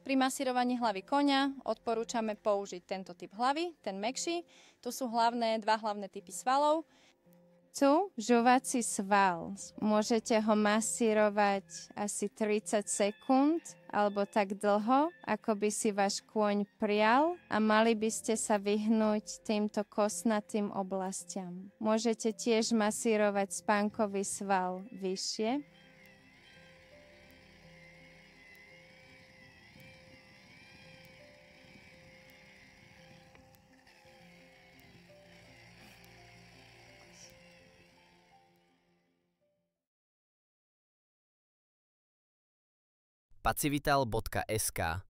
Pri masírovaní hlavy koňa odporúčame použiť tento typ hlavy, ten mäkší. Tu sú dva hlavné typy svalov. Tu žuvací sval. Môžete ho masírovať asi 30 sekúnd alebo tak dlho, ako by si váš kôň prial a mali by ste sa vyhnúť týmto kostnatým oblastiam. Môžete tiež masírovať spánkový sval vyššie. pacivital.sk